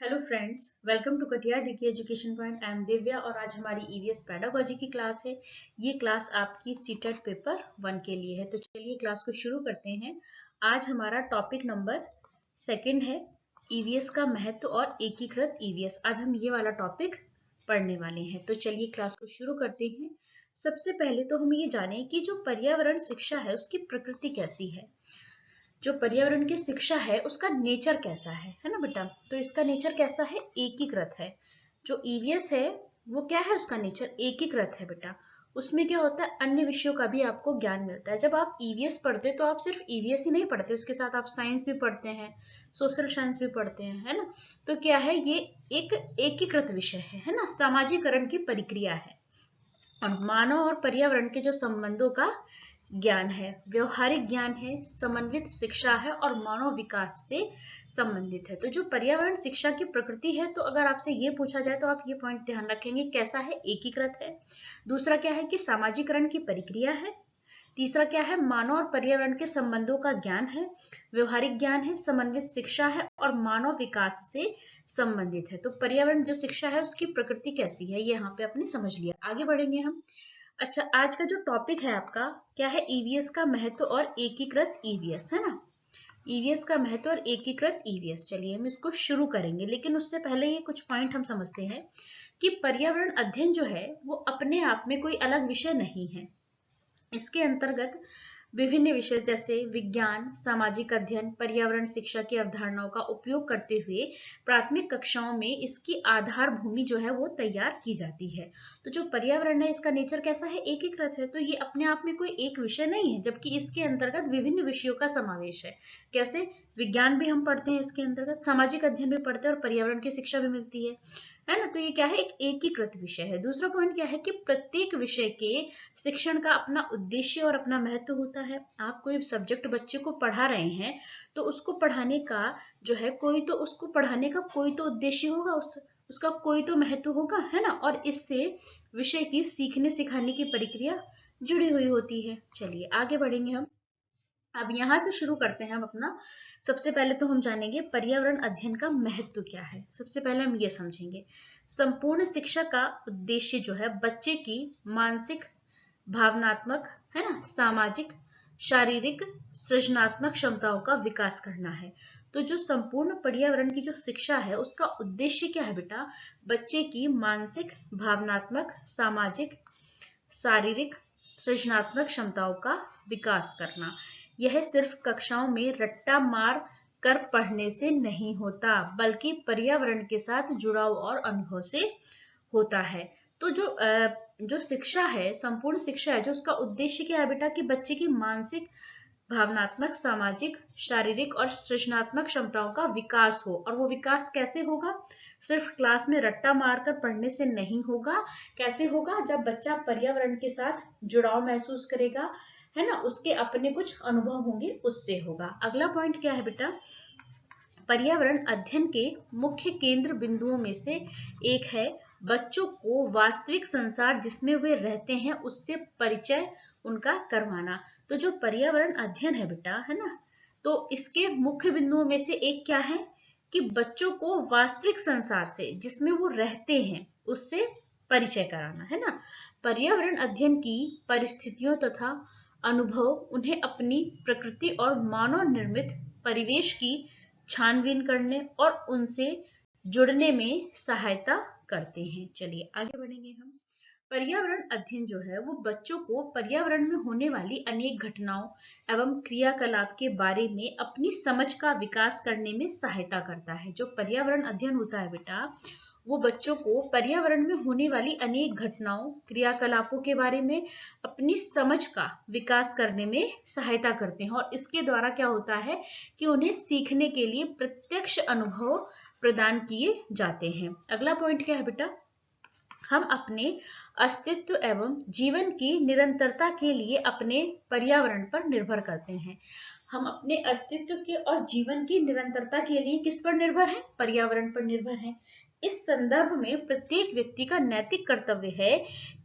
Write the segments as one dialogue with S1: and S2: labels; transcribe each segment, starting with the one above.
S1: Hello friends, welcome to Katiya DK education point. I am Divya और आज हमारी ईवीएस पेडागोजी की क्लास है। ये क्लास आपकी सीटेट पेपर 1 के लिए है। तो चलिए क्लास को शुरू करते हैं। आज हमारा टॉपिक नंबर सेकंड है, ईवीएस का महत्व और एकीकृत ईवीएस। आज हम ये वाला टॉपिक पढ़ने वाले हैं। तो चलिए क्लास को शुरू करते हैं। सबसे पहले तो हम ये जाने कि जो पर्यावरण शिक्षा है उसकी प्रकृति कैसी है। जो पर्यावरण की शिक्षा है उसका नेचर कैसा है ना बेटा। तो इसका नेचर कैसा है, एकीकृत है। जो ईवीएस है वो क्या है, उसका नेचर एकीकृत है बेटा। उसमें क्या होता है, अन्य विषयों का भी आपको ज्ञान मिलता है। जब आप ईवीएस पढ़ते तो आप सिर्फ ईवीएस ही नहीं पढ़ते, उसके साथ आप साइंस भी पढ़ते हैं, सोशल साइंस भी पढ़ते हैं, है ना। तो क्या है, ये एक एकीकृत विषय है ना। सामाजिकरण की प्रक्रिया है और मानव और पर्यावरण के जो संबंधों का ज्ञान है, व्यवहारिक ज्ञान है, समन्वित शिक्षा है और मानव विकास से संबंधित है। तो जो पर्यावरण शिक्षा की प्रकृति है, तो अगर आपसे ये पूछा जाए तो आप ये पॉइंट ध्यान रखेंगे, कैसा है, एकीकृत है। दूसरा क्या है कि सामाजिकरण की प्रक्रिया है। तीसरा क्या है, मानव और पर्यावरण के संबंधों का ज्ञान है, व्यवहारिक ज्ञान है, समन्वित शिक्षा है और मानव विकास से संबंधित है। तो पर्यावरण जो शिक्षा है उसकी प्रकृति कैसी है, ये यहाँ पे आपने समझ लिया। आगे बढ़ेंगे हम। अच्छा, आज का जो टॉपिक है आपका क्या है, ईवीएस का महत्व और एकीकृत ईवीएस, है ना। ईवीएस का महत्व और एकीकृत ईवीएस। चलिए हम इसको शुरू करेंगे, लेकिन उससे पहले ये कुछ पॉइंट हम समझते हैं कि पर्यावरण अध्ययन जो है वो अपने आप में कोई अलग विषय नहीं है। इसके अंतर्गत विभिन्न विषय जैसे विज्ञान, सामाजिक अध्ययन, पर्यावरण शिक्षा की अवधारणाओं का उपयोग करते हुए प्राथमिक कक्षाओं में इसकी आधार भूमि जो है वो तैयार की जाती है। तो जो पर्यावरण है इसका नेचर कैसा है, एकीकृत है। तो ये अपने आप में कोई एक विषय नहीं है, जबकि इसके अंतर्गत विभिन्न विषयों का समावेश है। कैसे, विज्ञान भी हम पढ़ते हैं इसके अंतर्गत, सामाजिक अध्ययन भी पढ़ते हैं और पर्यावरण की शिक्षा भी मिलती है ना। तो ये क्या है, एक एकीकृत विषय है। दूसरा पॉइंट क्या है कि प्रत्येक विषय के शिक्षण का अपना उद्देश्य और अपना महत्व होता है। आप कोई सब्जेक्ट बच्चे को पढ़ा रहे हैं तो उसको पढ़ाने का जो है उसको पढ़ाने का कोई तो उद्देश्य होगा, उसका कोई तो महत्व होगा, है ना। और इससे विषय की सीखने सिखाने की प्रक्रिया जुड़ी हुई होती है। चलिए आगे बढ़ेंगे हम। अब यहां से शुरू करते हैं हम अपना। सबसे पहले तो हम जानेंगे पर्यावरण अध्ययन का महत्व क्या है। सबसे पहले हम ये समझेंगे, संपूर्ण शिक्षा का उद्देश्य जो है बच्चे की मानसिक, भावनात्मक, है ना, सामाजिक, शारीरिक, सृजनात्मक क्षमताओं का विकास करना है। तो जो संपूर्ण पर्यावरण की जो शिक्षा है उसका उद्देश्य क्या है बेटा, बच्चे की मानसिक, भावनात्मक, सामाजिक, शारीरिक, सृजनात्मक क्षमताओं का विकास करना। यह सिर्फ कक्षाओं में रट्टा मार कर पढ़ने से नहीं होता, बल्कि पर्यावरण के साथ जुड़ाव और अनुभव से होता है। तो जो शिक्षा है, संपूर्ण शिक्षा है, जो उसका उद्देश्य क्या है बेटा, कि बच्चे की मानसिक, भावनात्मक, सामाजिक, शारीरिक और सृजनात्मक क्षमताओं का विकास हो। और वो विकास कैसे होगा, सिर्फ क्लास में रट्टा मारकर पढ़ने से नहीं होगा। कैसे होगा, जब बच्चा पर्यावरण के साथ जुड़ाव महसूस करेगा, है ना, उसके अपने कुछ अनुभव होंगे, उससे होगा। अगला पॉइंट क्या है बेटा, पर्यावरण अध्ययन के मुख्य केंद्र बिंदुओं में से एक है बच्चों को वास्तविक संसार जिसमें वे रहते हैं उससे परिचय उनका करवाना। तो जो पर्यावरण अध्ययन है बेटा, है ना, तो इसके मुख्य बिंदुओं में से एक क्या है कि बच्चों को वास्तविक संसार से जिसमें वो रहते हैं उससे परिचय कराना, है ना। पर्यावरण अध्ययन की परिस्थितियों तथा अनुभव उन्हें अपनी प्रकृति और मानव निर्मित परिवेश की छानबीन करने और उनसे जुड़ने में सहायता करते हैं। चलिए आगे बढ़ेंगे हम। पर्यावरण अध्ययन जो है वो बच्चों को पर्यावरण में होने वाली अनेक घटनाओं एवं क्रियाकलाप के बारे में अपनी समझ का विकास करने में सहायता करता है। जो पर्यावरण अध्ययन होता है बेटा, वो बच्चों को पर्यावरण में होने वाली अनेक घटनाओं, क्रियाकलापों के बारे में अपनी समझ का विकास करने में सहायता करते हैं। और इसके द्वारा क्या होता है कि उन्हें सीखने के लिए प्रत्यक्ष अनुभव प्रदान किए जाते हैं। अगला पॉइंट क्या है बेटा, हम अपने अस्तित्व एवं जीवन की निरंतरता के लिए अपने पर्यावरण पर निर्भर करते हैं। हम अपने अस्तित्व के और जीवन की निरंतरता के लिए किस पर निर्भर हैं, पर्यावरण पर निर्भर हैं। इस संदर्भ में प्रत्येक व्यक्ति का नैतिक कर्तव्य है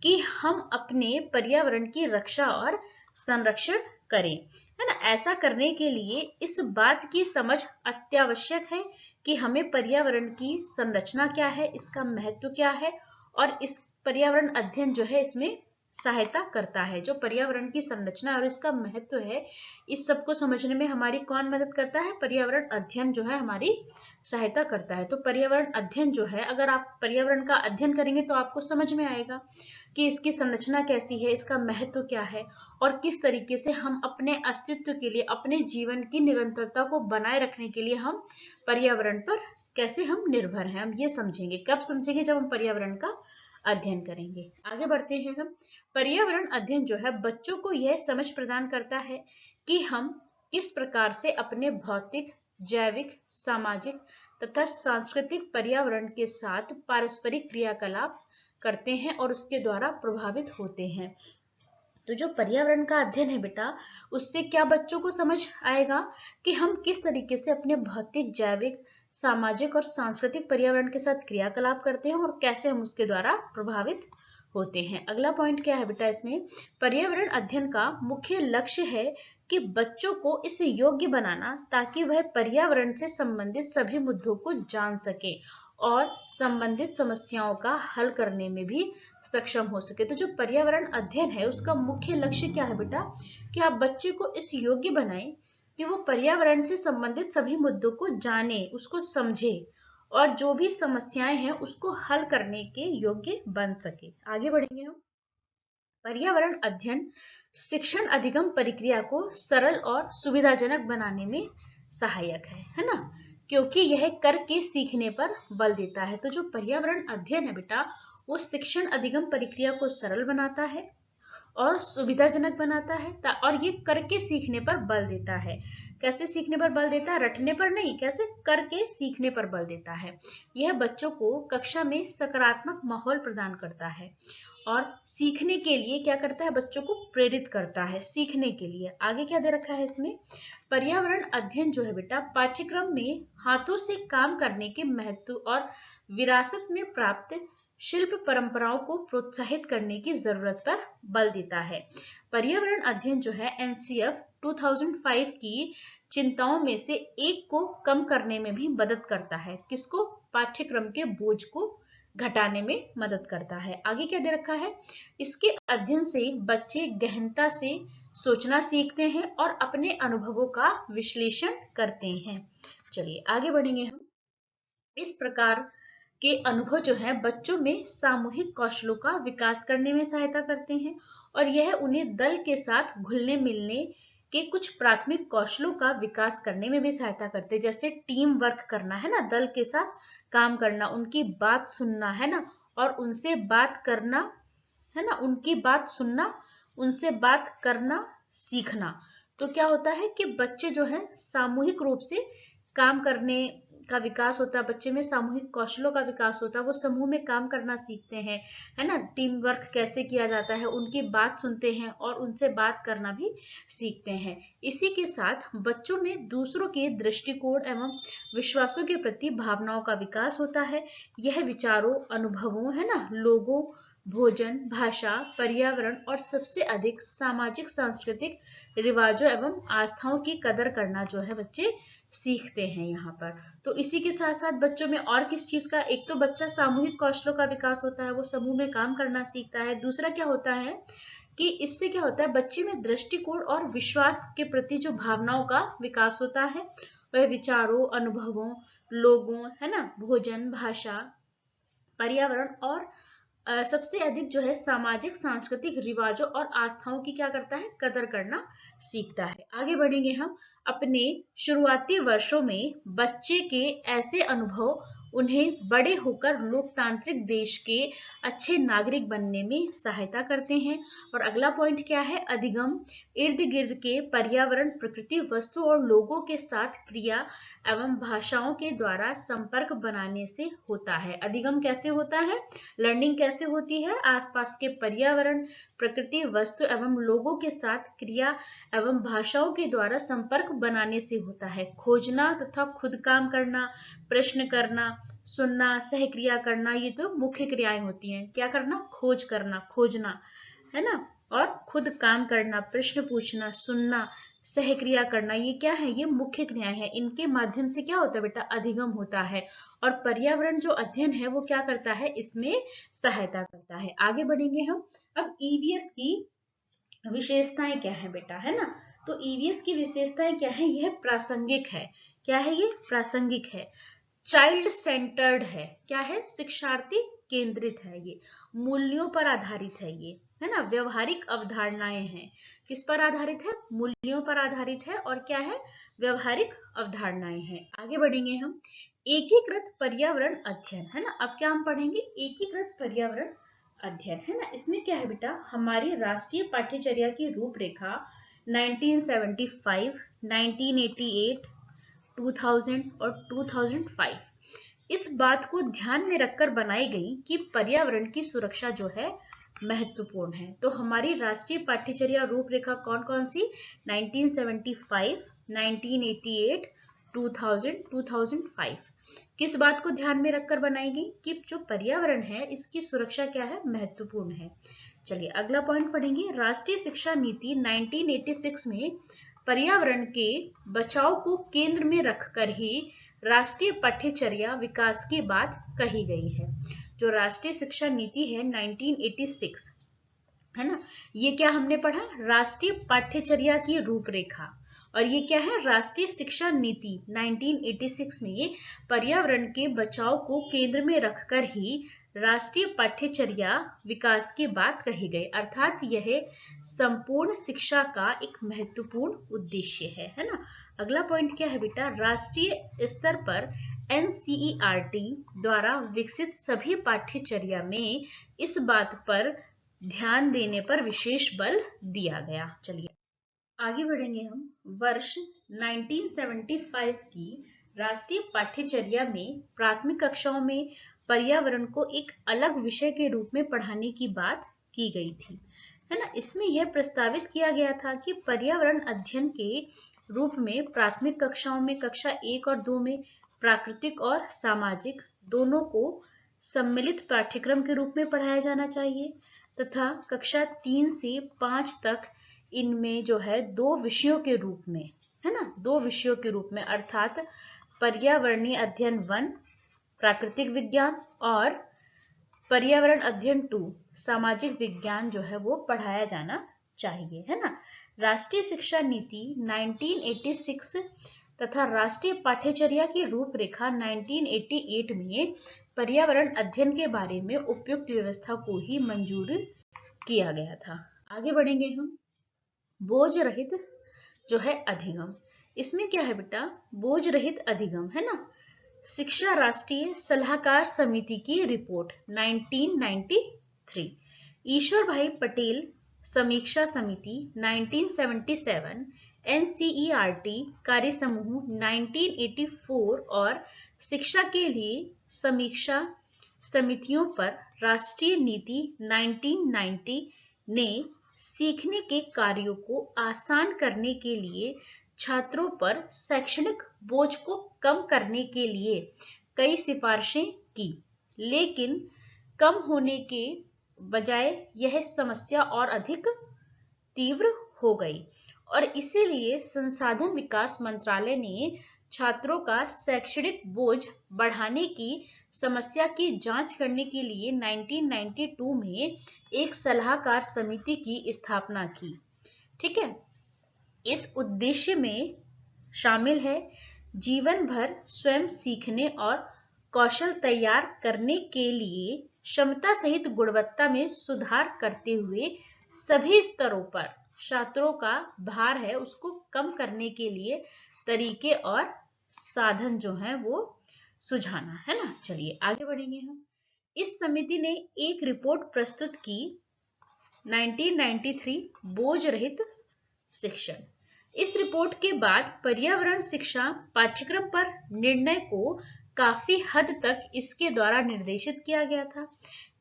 S1: कि हम अपने पर्यावरण की रक्षा और संरक्षण करें, है ना। ऐसा करने के लिए इस बात की समझ अत्यावश्यक है कि हमें पर्यावरण की संरचना क्या है, इसका महत्व क्या है, और इस पर्यावरण अध्ययन जो है इसमें सहायता करता है। जो पर्यावरण की संरचना और इसका महत्व है, इस सबको समझने में हमारी कौन मदद करता है? पर्यावरण अध्ययन जो है हमारी सहायता करता है। तो पर्यावरण अध्ययन जो है, अगर आप पर्यावरण का अध्ययन करेंगे तो आपको समझ में आएगा कि इसकी संरचना कैसी है, इसका महत्व क्या है, और किस तरीके से हम अपने अस्तित्व के लिए, अपने जीवन की निरंतरता को बनाए रखने के लिए हम पर्यावरण पर कैसे हम निर्भर हैं, हम ये समझेंगे। कब समझेंगे? जब हम पर्यावरण का अध्ययन करेंगे। आगे बढ़ते हैं हम। पर्यावरण अध्ययन जो है बच्चों को यह समझ प्रदान करता है कि हम किस प्रकार से अपने भौतिक, जैविक, सामाजिक तथा सांस्कृतिक पर्यावरण के साथ पारस्परिक क्रियाकलाप करते हैं और उसके द्वारा प्रभावित होते हैं। तो जो पर्यावरण का अध्ययन है बेटा, उससे क्या बच्चों को समझ आएगा कि हम किस तरीके से अपने भौतिक, जैविक, सामाजिक और सांस्कृतिक पर्यावरण के साथ क्रियाकलाप करते हैं और कैसे हम उसके द्वारा प्रभावित होते हैं। अगला पॉइंट क्या है बेटा इसमें? पर्यावरण अध्ययन का मुख्य लक्ष्य है कि बच्चों को इसे योग्य बनाना ताकि वह पर्यावरण से संबंधित सभी मुद्दों को जान सके और संबंधित समस्याओं का हल करने में भी सक्षम हो सके। तो जो पर्यावरण अध्ययन है उसका मुख्य लक्ष्य क्या है बेटा? कि आप बच्चे को इस योग्य बनाएं कि वो पर्यावरण से संबंधित सभी मुद्दों को जाने, उसको समझे और जो भी समस्याएं हैं उसको हल करने के योग्य बन सके। आगे बढ़ेंगे हम। पर्यावरण अध्ययन शिक्षण अधिगम प्रक्रिया को सरल और सुविधाजनक बनाने में सहायक है ना? क्योंकि यह करके सीखने पर बल देता है। तो जो पर्यावरण अध्ययन है बेटा, वो शिक्षण अधिगम प्रक्रिया को सरल बनाता है और सुविधाजनक बनाता है, और ये करके सीखने पर बल देता है। कैसे सीखने पर बल देता है? रटने पर नहीं, कैसे? करके सीखने पर बल देता है। यह बच्चों को कक्षा में सकारात्मक माहौल प्रदान करता है और सीखने के लिए क्या करता है? बच्चों को प्रेरित करता है सीखने के लिए। आगे क्या दे रखा है इसमें? पर्यावरण अध्ययन जो है बेटा, पाठ्यक्रम में हाथों से काम करने के महत्व और विरासत में प्राप्त शिल्प परंपराओं को प्रोत्साहित करने की जरूरत पर बल देता है। पर्यावरण अध्ययन जो है एनसीएफ 2005 की चिंताओं में से एक को कम करने में भी मदद करता है। किसको? पाठ्यक्रम के बोझ को घटाने में मदद करता है। आगे क्या दे रखा है? इसके अध्ययन से बच्चे गहनता से सोचना सीखते हैं और अपने अनुभवों का विश्लेषण करते हैं। चलिए आगे बढ़ेंगे हम। इस प्रकार के अनुभव जो है बच्चों में सामूहिक कौशलों का विकास करने में सहायता करते हैं और यह उन्हें दल के साथ घुलने मिलने के कुछ प्राथमिक कौशलों का विकास करने में भी सहायता करते हैं। जैसे टीम वर्क करना है ना, दल के साथ काम करना, उनकी बात सुनना है ना, और उनसे बात करना है ना, उनकी बात सुनना, उनसे बात करना सीखना। तो क्या होता है कि बच्चे जो है सामूहिक रूप से काम करने का विकास होता है, बच्चे में सामूहिक कौशलों का विकास होता है, वो समूह में काम करना सीखते हैं, है ना, टीम वर्क कैसे किया जाता है, उनकी बात सुनते हैं और उनसे बात करना भी सीखते हैं। इसी के साथ बच्चों में दूसरों के दृष्टिकोण एवं विश्वासों के प्रति भावनाओं का विकास होता है। यह विचारों, अनुभवों, है ना, लोगों, भोजन, भाषा, पर्यावरण और सबसे अधिक सामाजिक सांस्कृतिक रिवाजों एवं आस्थाओं की कदर करना जो है बच्चे सीखते हैं यहाँ पर। तो इसी के साथ साथ बच्चों में और किस चीज का? एक तो बच्चा सामूहिक कौशलों का विकास होता है, वो समूह में काम करना सीखता है। दूसरा क्या होता है कि इससे क्या होता है, बच्चे में दृष्टिकोण और विश्वास के प्रति जो भावनाओं का विकास होता है, वह विचारों, अनुभवों, लोगों, है ना, भोजन, भाषा, पर्यावरण और सबसे अधिक जो है सामाजिक सांस्कृतिक रिवाजों और आस्थाओं की क्या करता है? कदर करना सीखता है। आगे बढ़ेंगे हम। अपने शुरुआती वर्षों में बच्चे के ऐसे अनुभव उन्हें बड़े होकर लोकतांत्रिक देश के अच्छे नागरिक बनने में सहायता करते हैं। और अगला पॉइंट क्या है? अधिगम इर्द गिर्द के पर्यावरण, प्रकृति, वस्तु और लोगों के साथ क्रिया एवं भाषाओं के द्वारा संपर्क बनाने से होता है। अधिगम कैसे होता है? लर्निंग कैसे होती है? आसपास के पर्यावरण, प्रकृति, वस्तु एवं लोगों के साथ क्रिया एवं भाषाओं के द्वारा संपर्क बनाने से होता है। खोजना तथा खुद काम करना, प्रश्न करना, सुनना, सहक्रिया करना, ये तो मुख्य क्रियाएं होती हैं। क्या करना? खोज करना, खोजना, है ना, और खुद काम करना, प्रश्न पूछना, सुनना, सहक्रिया करना, ये क्या है, ये मुख्य क्रियाएं हैं। इनके माध्यम से क्या होता है बेटा, अधिगम होता है। और पर्यावरण जो अध्ययन है वो क्या करता है, इसमें सहायता करता है। आगे बढ़ेंगे हम। अब ईवीएस की विशेषताएं क्या है बेटा, है ना। तो ईवीएस की विशेषताएं क्या है, यह प्रासंगिक है। क्या है, ये प्रासंगिक है। चाइल्ड सेंटर्ड है, क्या है, शिक्षार्थी केंद्रित है। ये मूल्यों पर आधारित है, ये है ना। व्यवहारिक अवधारणाएं हैं, किस पर आधारित है, मूल्यों पर आधारित है। और क्या है, व्यवहारिक अवधारणाएं हैं। आगे बढ़ेंगे हम। एकीकृत पर्यावरण अध्ययन, है ना। अब क्या हम पढ़ेंगे, एकीकृत पर्यावरण अध्ययन, है ना। इसमें क्या है बेटा, हमारी राष्ट्रीय पाठ्यचर्या की रूपरेखा 1975, 1988, 2000 और 2005 इस बात को ध्यान में रखकर बनाई गई कि पर्यावरण की सुरक्षा जो है महत्वपूर्ण है। तो हमारी राष्ट्रीय पाठ्यचर्या रूपरेखा कौन कौन सी, 1975, 1988, 2000, 2005 किस बात को ध्यान में रखकर बनाई गई कि जो पर्यावरण है इसकी सुरक्षा क्या है, महत्वपूर्ण है। चलिए अगला पॉइंट पढ़ेंगे। राष्ट्रीय शिक्षा नीति 1986 में पर्यावरण के बचाव को केंद्र में रखकर ही राष्ट्रीय पाठ्यचर्या विकास की बात कही गई है। जो राष्ट्रीय शिक्षा नीति है 1986, है ना, ये क्या हमने पढ़ा, राष्ट्रीय पाठ्यचर्या की रूपरेखा। और ये क्या है, राष्ट्रीय शिक्षा नीति 1986 में पर्यावरण के बचाव को केंद्र में रखकर ही राष्ट्रीय पाठ्यचर्या विकास की बात कही गई। अर्थात यह संपूर्ण शिक्षा का एक महत्वपूर्ण उद्देश्य है ना। अगला पॉइंट क्या है बेटा, राष्ट्रीय स्तर पर NCERT द्वारा विकसित सभी पाठ्यचर्या में इस बात पर ध्यान देने पर विशेष बल दिया गया। चलिए आगे बढ़ेंगे हम। वर्ष 1975 की राष्ट्रीय पाठ्यचर्या में प्राथमिक कक्षाओं में पर्यावरण को एक अलग विषय के रूप में पढ़ाने की बात की गई थी, है ना। इसमें यह प्रस्तावित किया गया था कि पर्यावरण अध्ययन के रूप में प्राथमिक कक्षाओं में कक्षा 1 और 2 में प्राकृतिक और सामाजिक दोनों को सम्मिलित पाठ्यक्रम के रूप में पढ़ाया जाना चाहिए, तथा कक्षा 3 से 5 तक इनमें जो है 2 विषयों के रूप में, है ना, 2 विषयों के रूप में, अर्थात पर्यावरणीय अध्ययन 1 प्राकृतिक विज्ञान और पर्यावरण अध्ययन 2 सामाजिक विज्ञान जो है वो पढ़ाया जाना चाहिए, है ना। राष्ट्रीय शिक्षा नीति 1986 तथा राष्ट्रीय पाठ्यचर्या की रूपरेखा 1988 में पर्यावरण अध्ययन के बारे में उपयुक्त व्यवस्था को ही मंजूर किया गया था। आगे बढ़ेंगे हम। बोझ रहित जो है अधिगम, इसमें क्या है बेटा, बोझ रहित अधिगम, है ना। शिक्षा राष्ट्रीय सलाहकार समिति की रिपोर्ट 1993, ईश्वर भाई पटेल समीक्षा समिति 1977, NCERT कार्य समूह 1984 और शिक्षा के लिए समीक्षा समितियों पर राष्ट्रीय नीति 1990 ने सीखने के कार्यों को आसान करने के लिए छात्रों पर शैक्षणिक बोझ को कम करने के लिए कई सिफारिशें की, लेकिन कम होने के बजाय यह समस्या और अधिक तीव्र हो गई और इसीलिए संसाधन विकास मंत्रालय ने छात्रों का शैक्षणिक बोझ बढ़ाने की समस्या की जांच करने के लिए 1992 में एक सलाहकार समिति की स्थापना की। ठीक है, इस उद्देश्य में शामिल है जीवन भर स्वयं सीखने और कौशल तैयार करने के लिए क्षमता सहित गुणवत्ता में सुधार करते हुए सभी स्तरों पर छात्रों का भार है उसको कम करने के लिए तरीके और साधन जो हैं वो सुझाना, है ना। चलिए आगे बढ़ेंगे हम। इस समिति ने एक रिपोर्ट प्रस्तुत की 1993 बोझ रहित शिक्षण। इस रिपोर्ट के बाद पर्यावरण शिक्षा पाठ्यक्रम पर निर्णय को काफी हद तक इसके द्वारा निर्देशित किया गया था।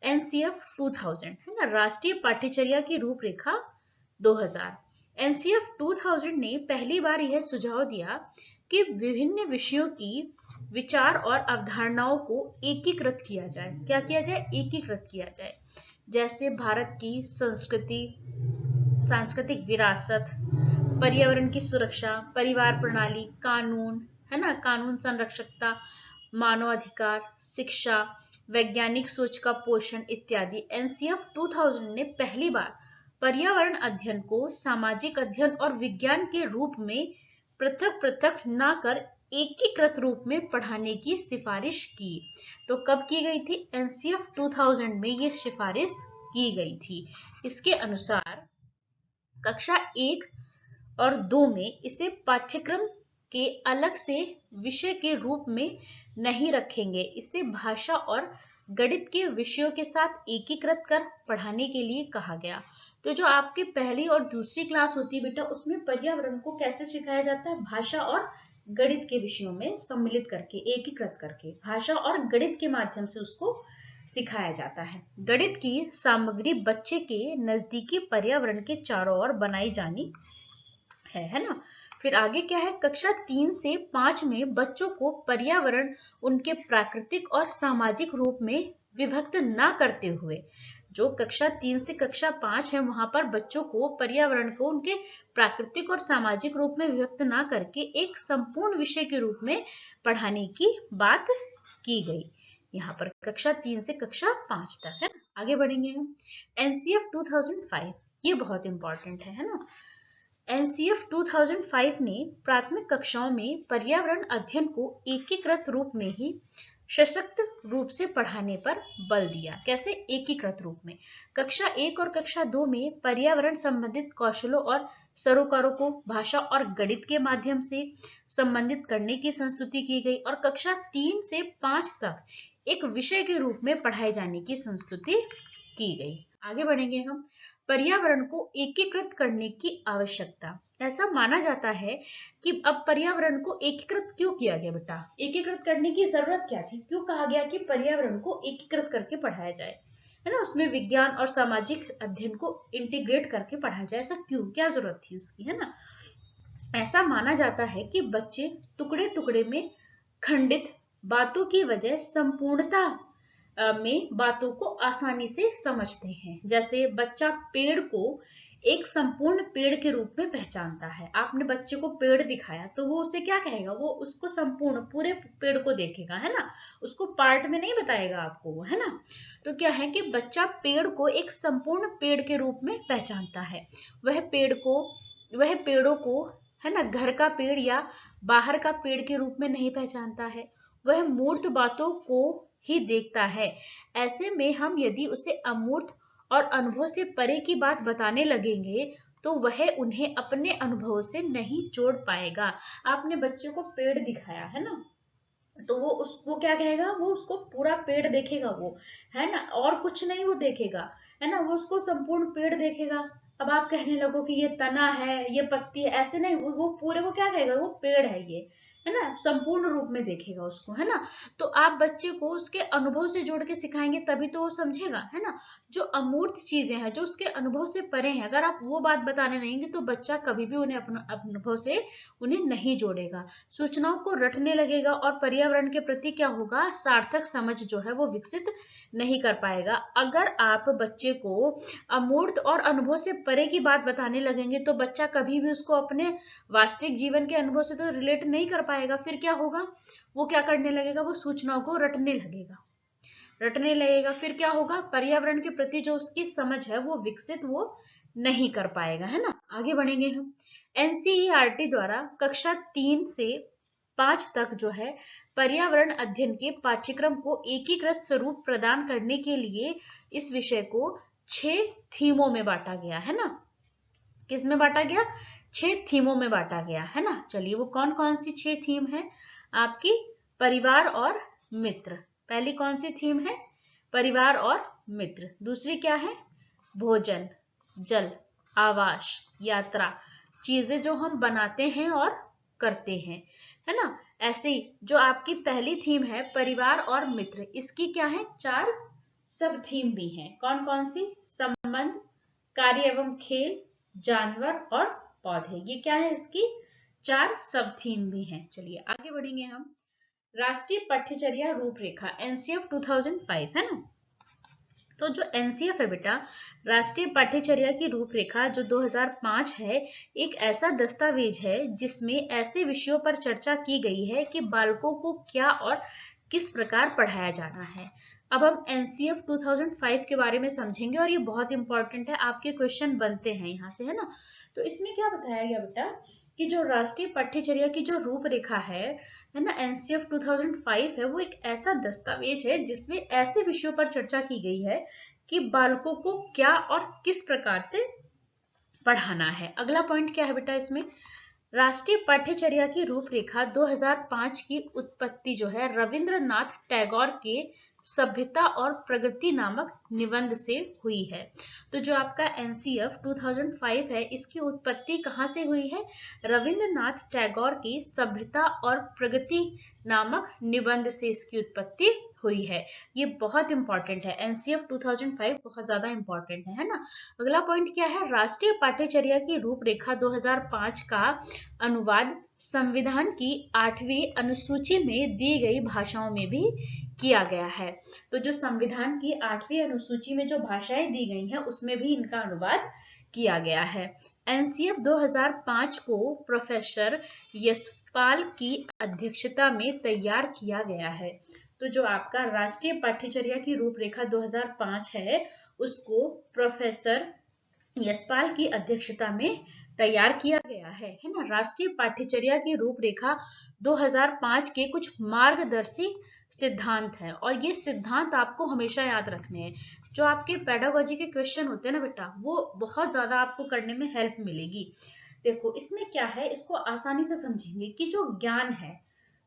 S1: NCF 2000, है ना, राष्ट्रीय पाठ्यचर्या की रूपरेखा 2000। NCF 2000 ने पहली बार यह सुझाव दिया कि विभिन्न विषयों की विचार और अवधारणाओं को एकीकृत किया जाए। क्या किया जाए, एकीकृत किया जाए। जैसे भारत की संस्कृति, सांस्कृतिक विरासत, पर्यावरण की सुरक्षा, परिवार प्रणाली, कानून, है ना, कानून संरक्षकता, मानवाधिकार, शिक्षा, वैज्ञानिक सोच का पोषण इत्यादि। एनसीएफ 2000 ने पहली बार पर्यावरण अध्ययन को सामाजिक अध्ययन और विज्ञान के रूप में पृथक पृथक न कर एकीकृत रूप में पढ़ाने की सिफारिश की। तो कब की गई थी? एनसीएफ 2000 में ये सिफारिश की गई थी। इसके अनुसार कक्षा 1 और 2 में इसे पाठ्यक्रम के अलग से विषय के रूप में नहीं रखेंगे। इसे भाषा और गणित के विषयों के साथ एकीकृत कर पढ़ाने के लिए कहा गया। तो जो आपकी पहली और दूसरी क्लास होती है बेटा, उसमें पर्यावरण को कैसे सिखाया जाता है? भाषा और गणित के विषयों में सम्मिलित करके, एकीकृत करके, भाषा और गणित के माध्यम से उसको सिखाया जाता है। गणित की सामग्री बच्चे के नजदीकी पर्यावरण के चारों ओर बनाई जानी है ना। फिर आगे क्या है? कक्षा 3 से 5 में बच्चों को पर्यावरण उनके प्राकृतिक और सामाजिक रूप में विभक्त न करते हुए, जो कक्षा 3 से कक्षा 5 है वहां पर बच्चों को पर्यावरण को उनके प्राकृतिक और सामाजिक रूप में विभक्त ना करके एक संपूर्ण विषय के रूप में पढ़ाने की बात की गई। यहाँ पर कक्षा 3 से कक्षा 5 तक है। आगे बढ़ेंगे हम। एनसीएफ 2005, ये बहुत इंपॉर्टेंट है ना। एनसीएफ 2005 ने प्राथमिक कक्षाओं में पर्यावरण अध्ययन को एकीकृत रूप में ही सशक्त रूप से पढ़ाने पर बल दिया। कैसे? एकीकृत रूप में। कक्षा 1 और कक्षा 2 में पर्यावरण संबंधित कौशलों और सरोकारों को भाषा और गणित के माध्यम से संबंधित करने की संस्तुति की गई और कक्षा 3 से 5 तक एक विषय के रूप में पढ़ाए जाने की संस्तुति की गई। आगे बढ़ेंगे हम। पर्यावरण को एकीकृत करने की आवश्यकता। ऐसा माना जाता है कि अब पर्यावरण को एकीकृत क्यों किया गया बेटा? एकीकृत करने की जरूरत क्या थी? क्यों कहा गया कि पर्यावरण को एकीकृत करके पढ़ाया जाए, है ना? उसमें विज्ञान और सामाजिक अध्ययन को इंटीग्रेट करके पढ़ाया जाए। ऐसा क्यों? क्या जरूरत थी उसकी, है ना? ऐसा माना जाता है कि बच्चे टुकड़े टुकड़े में खंडित बातों की वजह संपूर्णता में बातों को आसानी से समझते हैं। जैसे बच्चा पेड़ को एक संपूर्ण पेड़ के रूप में पहचानता है। आपने बच्चे को पेड़ दिखाया तो वो उसे क्या कहेगा? वो उसको संपूर्ण पूरे पेड़ को देखेगा, है ना? उसको पार्ट में नहीं बताएगा आपको वो, है ना? तो क्या है कि बच्चा पेड़ को एक संपूर्ण पेड़ के रूप में पहचानता है। वह पेड़ों को, है ना, घर का पेड़ या बाहर का पेड़ के रूप में नहीं पहचानता है। वह मूर्त बातों को ही देखता है। ऐसे में हम यदि उसे अमूर्त और अनुभव से परे की बात बताने लगेंगे तो वह उन्हें अपने अनुभव से नहीं जोड़ पाएगा। आपने बच्चे को पेड़ दिखाया, है ना, तो वो उसको क्या कहेगा? वो उसको पूरा पेड़ देखेगा, वो, है ना, और कुछ नहीं वो देखेगा, है ना, वो उसको संपूर्ण पेड़ देखेगा। अब आप कहने लगो कि ये तना है, ये पत्ती है, ऐसे नहीं, वो पूरे को क्या कहेगा? वो पेड़ है ये, है ना, संपूर्ण रूप में देखेगा उसको, है ना। तो आप बच्चे को उसके अनुभव से जोड़ के सिखाएंगे तभी तो वो समझेगा, है ना। जो अमूर्त चीजें हैं, जो उसके अनुभव से परे हैं, अगर आप वो बात बताने रहेंगे तो बच्चा कभी भी उन्हें अपने अनुभव से उन्हें नहीं जोड़ेगा, सूचनाओं को रटने लगेगा और पर्यावरण के प्रति क्या होगा? सार्थक समझ जो है वो विकसित नहीं कर पाएगा। अगर आप बच्चे को अमूर्त और अनुभव से परे की बात बताने लगेंगे तो बच्चा कभी भी उसको अपने वास्तविक जीवन के अनुभव से तो रिलेट नहीं कर पाएगा। फिर क्या होगा? वो क्या करने लगेगा? वो सूचनाओं को रटने लगेगा। फिर क्या होगा? पर्यावरण के प्रति जो उसकी समझ है वो विकसित वो नहीं कर पाएगा, है ना। आगे बढ़ेंगे हम। एनसीईआरटी द्वारा कक्षा 3 से 5 तक जो है पर्यावरण अध्ययन के पाठ्यक्रम को एकीकृत स्वरूप प्रदान करने के लिए इस विषय को 6 थीमों में बांटा गया, है ना। किस में बांटा गया? 6 थीमों में बांटा गया, है ना। चलिए, वो कौन कौन सी 6 थीम है आपकी? परिवार और मित्र। पहली कौन सी थीम है? परिवार और मित्र। दूसरी क्या है? भोजन, जल, आवास, यात्रा, चीजें जो हम बनाते हैं और करते हैं, है ना। ऐसे ही जो आपकी पहली थीम है परिवार और मित्र, इसकी क्या है? 4 सब थीम भी हैं। कौन कौन सी? संबंध, कार्य एवं खेल, जानवर और पौधे। ये क्या है? इसकी 4 सब थीम भी हैं। चलिए आगे बढ़ेंगे हम। राष्ट्रीय पठ्यचर्या रूपरेखा, एनसीएफ 2005, है ना। तो जो एनसीएफ है बेटा, राष्ट्रीय पाठ्यचर्या की रूपरेखा जो 2005 है, एक ऐसा दस्तावेज है जिसमें ऐसे विषयों पर चर्चा की गई है कि बालकों को क्या और किस प्रकार पढ़ाया जाना है। अब हम एनसीएफ 2005 के बारे में समझेंगे और ये बहुत इंपॉर्टेंट है, आपके क्वेश्चन बनते हैं यहाँ से, है ना। तो इसमें क्या बताया गया बेटा कि जो राष्ट्रीय पाठ्यचर्या की जो रूपरेखा है ना, एनसीएफ 2005 है, वो एक ऐसा दस्तावेज है जिसमें ऐसे विषयों पर चर्चा की गई है कि बालकों को क्या और किस प्रकार से पढ़ाना है। अगला पॉइंट क्या है बेटा इसमें, राष्ट्रीय पाठ्यचर्या की रूपरेखा 2005 की उत्पत्ति जो है रविंद्रनाथ टैगोर के सभ्यता और प्रगति नामक निबंध से हुई है। तो जो आपका एनसीएफ 2005 है, इसकी उत्पत्ति कहाँ से हुई है, रविंद्रनाथ टैगोर की सभ्यता और प्रगति नामक निबंध से इसकी उत्पत्ति हुई है। ये बहुत इंपॉर्टेंट है, एनसीएफ 2005 बहुत ज्यादा इंपॉर्टेंट है ना। अगला पॉइंट क्या है, राष्ट्रीय पाठ्यचर्या की रूपरेखा 2005 का अनुवाद संविधान की 8वीं अनुसूची में दी गई भाषाओं में भी किया गया है। तो जो संविधान की 8वीं अनुसूची में जो भाषाएं दी गई हैं उसमें भी इनका अनुवाद किया गया है। एनसीएफ 2005 को प्रोफेसर यशपाल की अध्यक्षता में तैयार किया गया है। तो जो आपका राष्ट्रीय पाठ्यचर्या की रूपरेखा 2005 है, उसको प्रोफेसर यशपाल की अध्यक्षता में तैयार किया गया है ना। राष्ट्रीय पाठ्यचर्या की रूपरेखा 2005 के कुछ मार्गदर्शी सिद्धांत हैं और ये सिद्धांत आपको हमेशा याद रखने हैं। जो आपके पेडागोजी के क्वेश्चन होते हैं ना बेटा, वो बहुत ज्यादा आपको करने में हेल्प मिलेगी। देखो इसमें क्या है, इसको आसानी से समझेंगे कि जो ज्ञान है,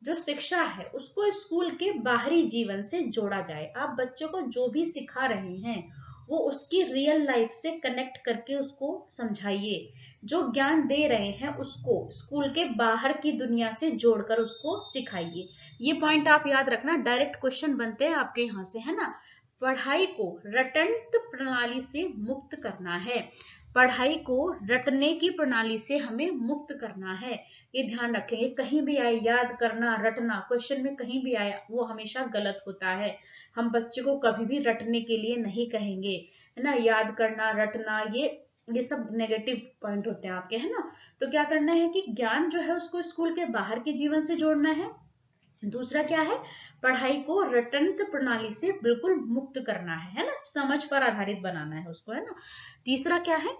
S1: जो शिक्षा है, उसको स्कूल के बाहरी जीवन से जोड़ा जाए। आप बच्चों को जो भी सिखा रहे हैं वो उसकी रियल लाइफ से कनेक्ट करके उसको समझाइए। जो ज्ञान दे रहे हैं उसको स्कूल के बाहर की दुनिया से जोड़कर उसको सिखाइए। ये पॉइंट आप याद रखना, डायरेक्ट क्वेश्चन बनते हैं आपके यहाँ से, है ना। पढ़ाई को रटंत प्रणाली से मुक्त करना है, पढ़ाई को रटने की प्रणाली से हमें मुक्त करना है। ये ध्यान रखेंगे, कहीं भी आए याद करना, रटना, क्वेश्चन में कहीं भी आए वो हमेशा गलत होता है। हम बच्चे को कभी भी रटने के लिए नहीं कहेंगे, है ना। याद करना, रटना, ये सब नेगेटिव पॉइंट होते हैं आपके, है ना। तो क्या करना है कि ज्ञान जो है उसको स्कूल के बाहर के जीवन से जोड़ना है। दूसरा क्या है, पढ़ाई को रटंत प्रणाली से बिल्कुल मुक्त करना है ना, समझ पर आधारित बनाना है उसको, है ना। तीसरा क्या है,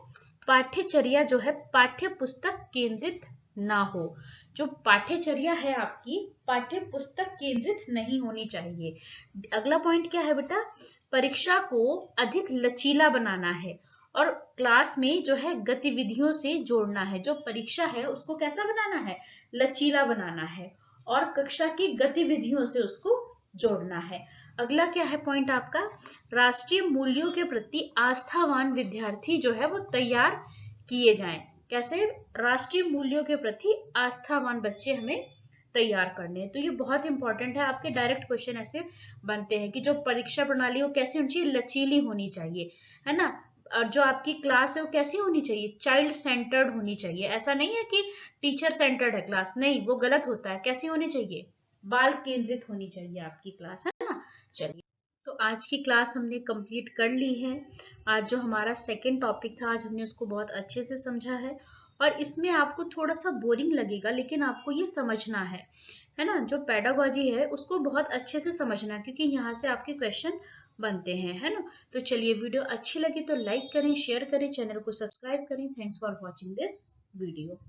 S1: पाठ्यचर्या जो है पाठ्य पुस्तक केंद्रित ना हो। जो पाठ्यचर्या है आपकी पाठ्य पुस्तक केंद्रित नहीं होनी चाहिए। अगला पॉइंट क्या है बेटा, परीक्षा को अधिक लचीला बनाना है और क्लास में जो है गतिविधियों से जोड़ना है। जो परीक्षा है उसको कैसा बनाना है, लचीला बनाना है और कक्षा की गतिविधियों से उसको जोड़ना है। अगला क्या है पॉइंट आपका, राष्ट्रीय मूल्यों के प्रति आस्थावान विद्यार्थी जो है वो तैयार किए जाएं। कैसे, राष्ट्रीय मूल्यों के प्रति आस्थावान बच्चे हमें तैयार करने हैं। तो ये बहुत इंपॉर्टेंट है, आपके डायरेक्ट क्वेश्चन ऐसे बनते हैं कि जो परीक्षा प्रणाली वो कैसी होनी चाहिए, लचीली होनी चाहिए, है ना। और जो आपकी क्लास है वो कैसी होनी चाहिए, चाइल्ड सेंटर्ड होनी चाहिए। ऐसा नहीं है कि टीचर सेंटर्ड है क्लास, नहीं, वो गलत होता है। कैसी होनी चाहिए, बाल केंद्रित होनी चाहिए आपकी क्लास, है ना। चलिए, तो आज की क्लास हमने कंप्लीट कर ली है। आज जो हमारा सेकंड टॉपिक था, आज हमने उसको बहुत अच्छे से समझा है और इसमें आपको थोड़ा सा बोरिंग लगेगा लेकिन आपको ये समझना है ना। जो पेडागोजी है उसको बहुत अच्छे से समझना क्योंकि यहाँ से आपके क्वेश्चन बनते हैं, है ना। तो चलिए, वीडियो अच्छी लगी तो लाइक करें, शेयर करें, चैनल को सब्सक्राइब करें। Thanks for watching this video.